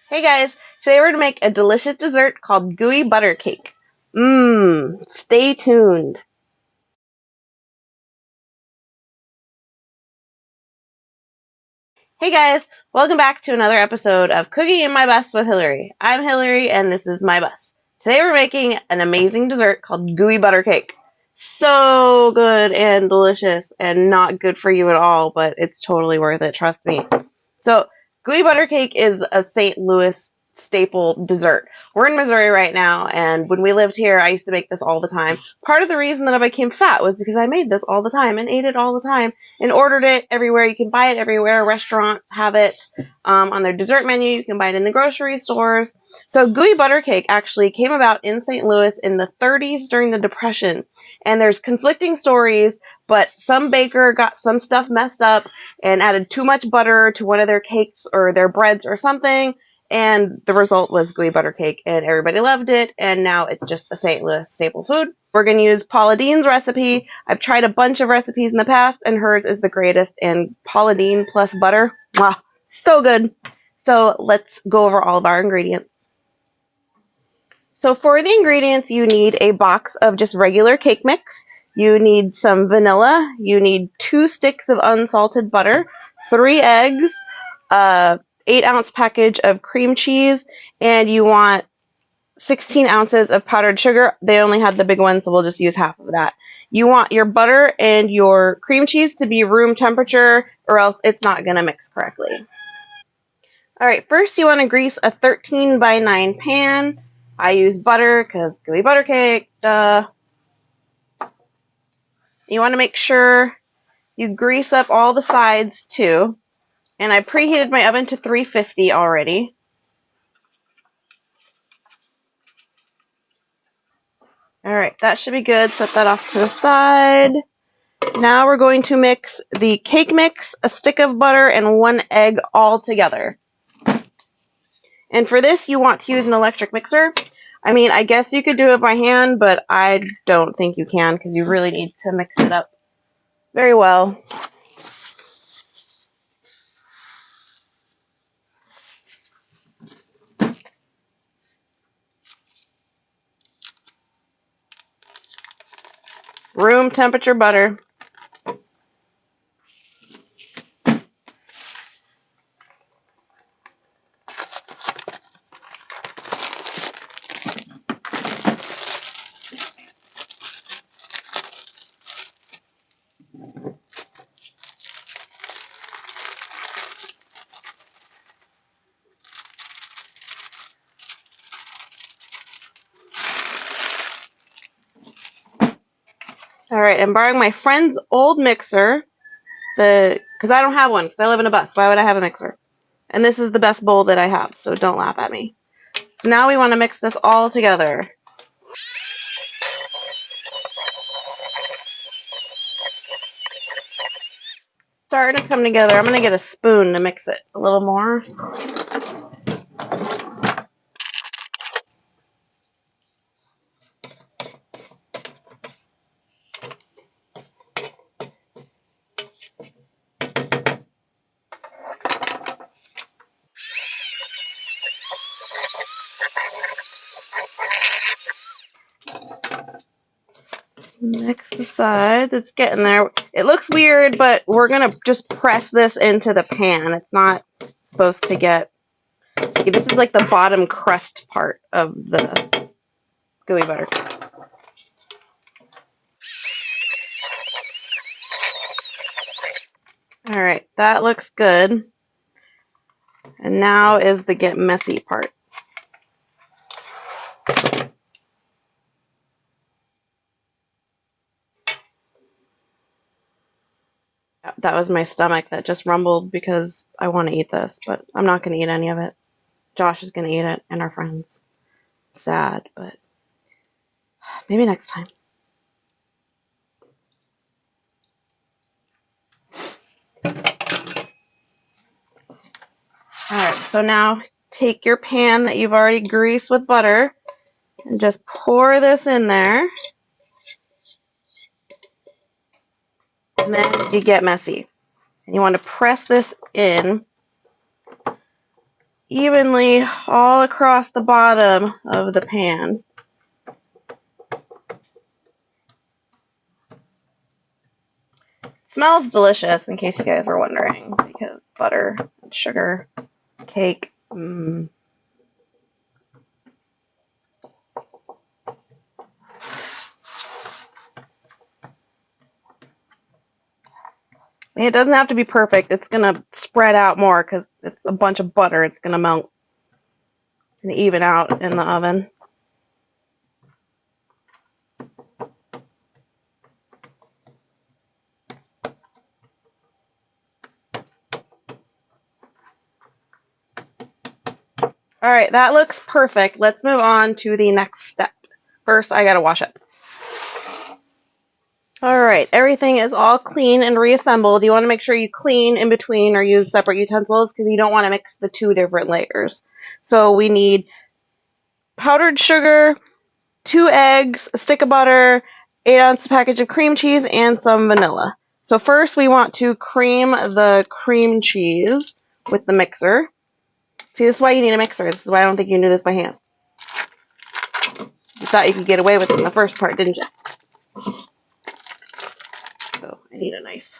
Hey guys, today we're going to make a delicious dessert called Gooey Butter Cake. Stay tuned. Hey guys, welcome back to another episode of Cooking in My Bus with Hillary. I'm Hillary and this is my bus. Today we're making an amazing dessert called Gooey Butter Cake. So good and delicious and not good for you at all, but it's totally worth it, trust me. So, Gooey Butter Cake is a St. Louis staple dessert. We're in Missouri right now, and when we lived here, I used to make this all the time. Part of the reason that I became fat was because I made this all the time and ate it all the time and ordered it everywhere. You can buy it everywhere. Restaurants have it on their dessert menu. You can buy it in the grocery stores. So, Gooey Butter Cake actually came about in St. Louis in the 30s during the Depression, and there's conflicting stories, but some baker got some stuff messed up and added too much butter to one of their cakes or their breads or something, and the result was Gooey Butter Cake, and everybody loved it, and now it's just a St. Louis staple food. We're going to use Paula Deen's recipe. I've tried a bunch of recipes in the past, and hers is the greatest, and Paula Deen plus butter, so good. So let's go over all of our ingredients. So for the ingredients, you need a box of just regular cake mix. You need some vanilla. You need 2 sticks of unsalted butter, 3 eggs, 8-ounce package of cream cheese, and you want 16 ounces of powdered sugar. They only had the big one, so we'll just use half of that. You want your butter and your cream cheese to be room temperature, or else it's not going to mix correctly. All right, first you want to grease a 13 by 9 pan. I use butter because gooey butter cake, duh. You want to make sure you grease up all the sides too. And I preheated my oven to 350 already. All right, that should be good. Set that off to the side. Now we're going to mix the cake mix, a stick of butter, and 1 egg all together. And for this, you want to use an electric mixer. I mean, I guess you could do it by hand, but I don't think you can because you really need to mix it up very well. Room temperature butter. All right, I'm borrowing my friend's old mixer, because I don't have one because I live in a bus. Why would I have a mixer? And this is the best bowl that I have, so don't laugh at me. So now we want to mix this all together. Starting to come together. I'm going to get a spoon to mix it a little more. Mix the sides. It's getting there. It looks weird, but we're going to just press this into the pan. It's not supposed to get... See, this is like the bottom crust part of the gooey butter. All right, that looks good. And now is the get messy part. That was my stomach that just rumbled because I want to eat this, but I'm not going to eat any of it. Josh is going to eat it and our friends. Sad, but maybe next time. Alright, so now take your pan that you've already greased with butter and just pour this in there. And then you get messy. And you want to press this in evenly all across the bottom of the pan. Smells delicious, in case you guys were wondering, because butter and sugar cake. It doesn't have to be perfect. It's going to spread out more because it's a bunch of butter. It's going to melt and even out in the oven. All right, that looks perfect. Let's move on to the next step. First, I got to wash it. All right, everything is all clean and reassembled. You want to make sure you clean in between or use separate utensils because you don't want to mix the two different layers. So we need powdered sugar, 2 eggs, a stick of butter, 8-ounce package of cream cheese, and some vanilla. So first we want to cream the cream cheese with the mixer. See, this is why you need a mixer. This is why I don't think you can do this by hand. You thought you could get away with it in the first part, didn't you? So I need a knife.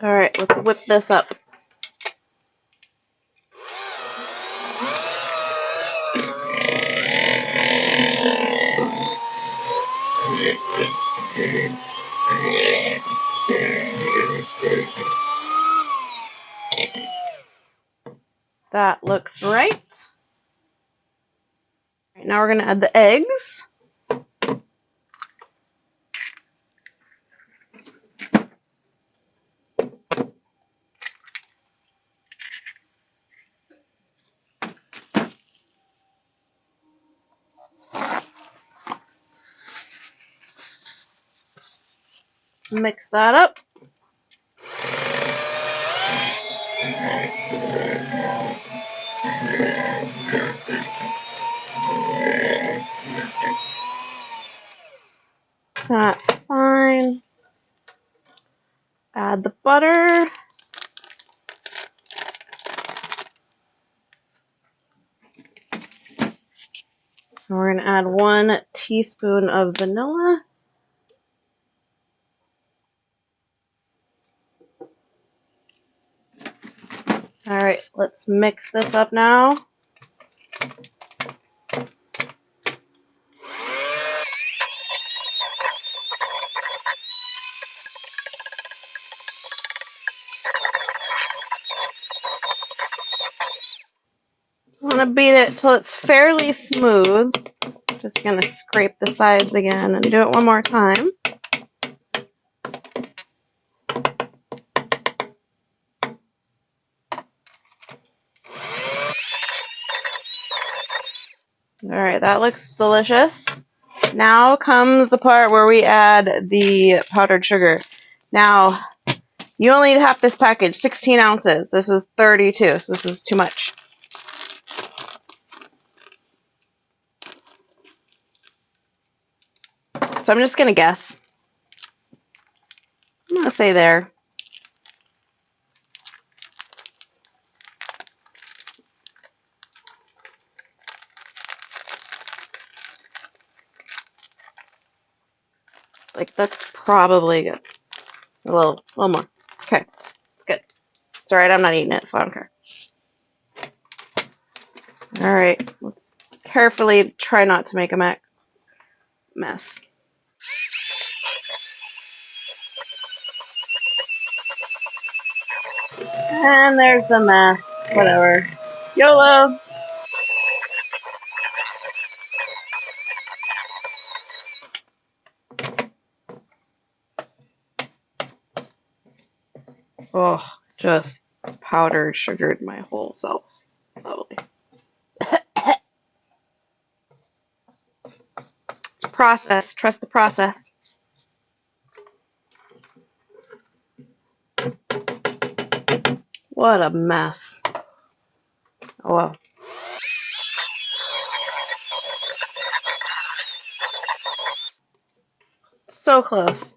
All right, let's whip this up. That looks right. All right, now we're going to add the eggs. Mix that up. That's fine. Add the butter. And we're going to add 1 teaspoon of vanilla. All right, let's mix this up now. I want to beat it till it's fairly smooth. Just going to scrape the sides again and do it one more time. All right, that looks delicious. Now comes the part where we add the powdered sugar. Now, you only need half this package, 16 ounces. This is 32, so this is too much. So I'm just going to guess. I'm going to say there. Like, that's probably good. A little more. Okay, it's good. It's alright, I'm not eating it, so I don't care. Alright, let's carefully try not to make a mess. And there's the mess. Whatever. YOLO! Oh, just powdered sugared my whole self. Lovely. It's a process. Trust the process. What a mess. Oh well. So close.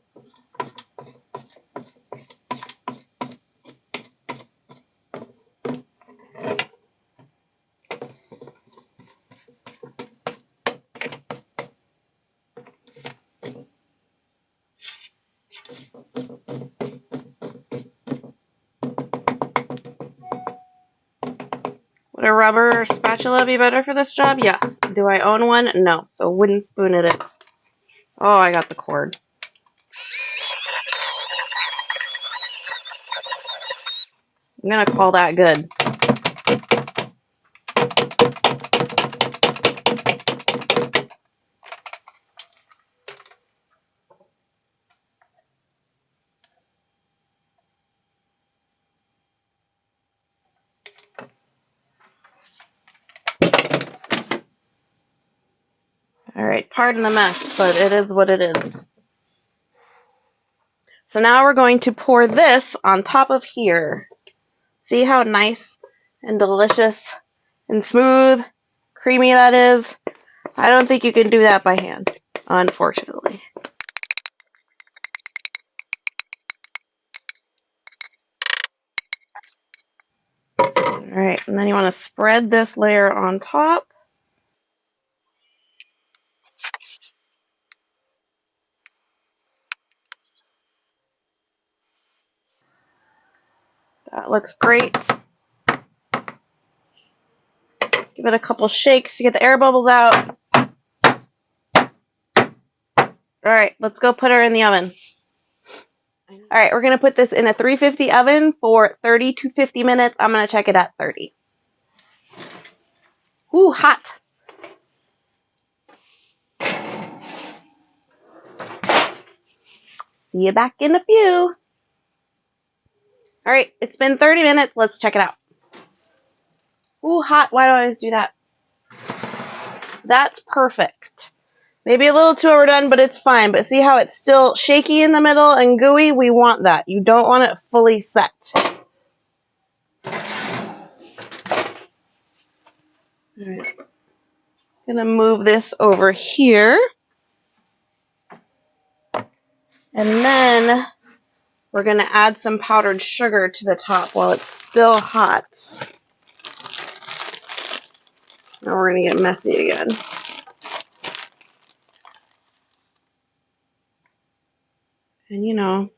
Would a rubber spatula be better for this job? Yes. Do I own one? No. So wooden spoon it is. Oh, I got the cord. I'm gonna call that good. Alright, pardon the mess, but it is what it is. So now we're going to pour this on top of here. See how nice and delicious and smooth, creamy that is? I don't think you can do that by hand, unfortunately. Alright, and then you want to spread this layer on top. That looks great. Give it a couple shakes to get the air bubbles out. Alright, let's go put her in the oven. Alright, we're going to put this in a 350 oven for 30 to 50 minutes. I'm going to check it at 30. Ooh, hot. See you back in a few. Alright, it's been 30 minutes. Let's check it out. Ooh, hot. Why do I always do that? That's perfect. Maybe a little too overdone, but it's fine. But see how it's still shaky in the middle and gooey? We want that. You don't want it fully set. Alright. Gonna move this over here. And then we're gonna add some powdered sugar to the top while it's still hot. Now we're gonna get messy again. And you know,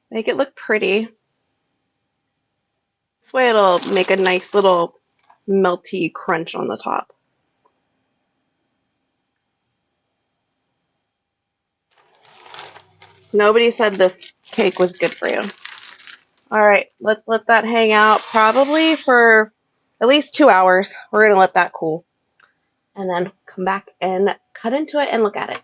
make it look pretty. This way it'll make a nice little melty crunch on the top. Nobody said this cake was good for you. Alright, let's let that hang out probably for at least 2 hours. We're going to let that cool. And then come back and cut into it and look at it.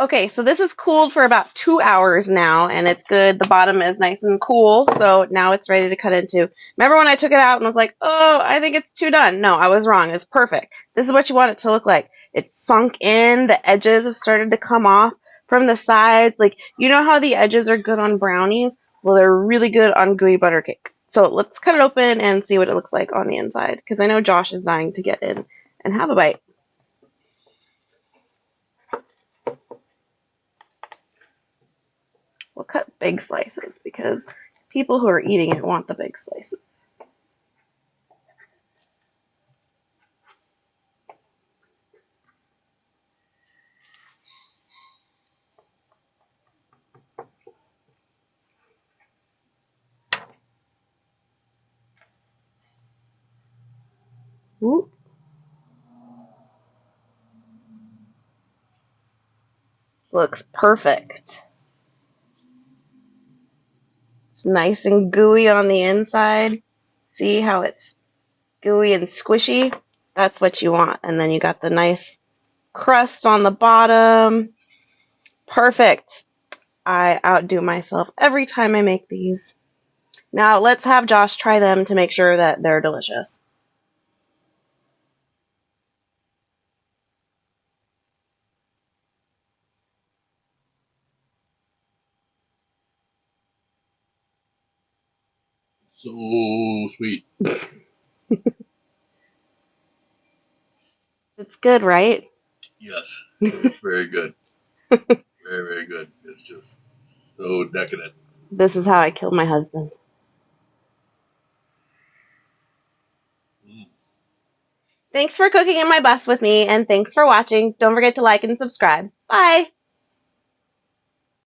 Okay, so this is cooled for about 2 hours now, and it's good. The bottom is nice and cool, so now it's ready to cut into. Remember when I took it out and was like, oh, I think it's too done? No, I was wrong. It's perfect. This is what you want it to look like. It's sunk in. The edges have started to come off from the sides. Like, you know how the edges are good on brownies? Well, they're really good on gooey butter cake. So let's cut it open and see what it looks like on the inside, because I know Josh is dying to get in and have a bite. We'll cut big slices because people who are eating it want the big slices. Ooh. Looks perfect. It's nice and gooey on the inside. See how it's gooey and squishy? That's what you want. And then you got the nice crust on the bottom. Perfect. I outdo myself every time I make these. Now let's have Josh try them to make sure that they're delicious. So sweet. It's good, right? Yes, it's very good. Very, very good. It's just so decadent. This is how I killed my husband. Mm. Thanks for cooking in my bus with me, and thanks for watching. Don't forget to like and subscribe. Bye!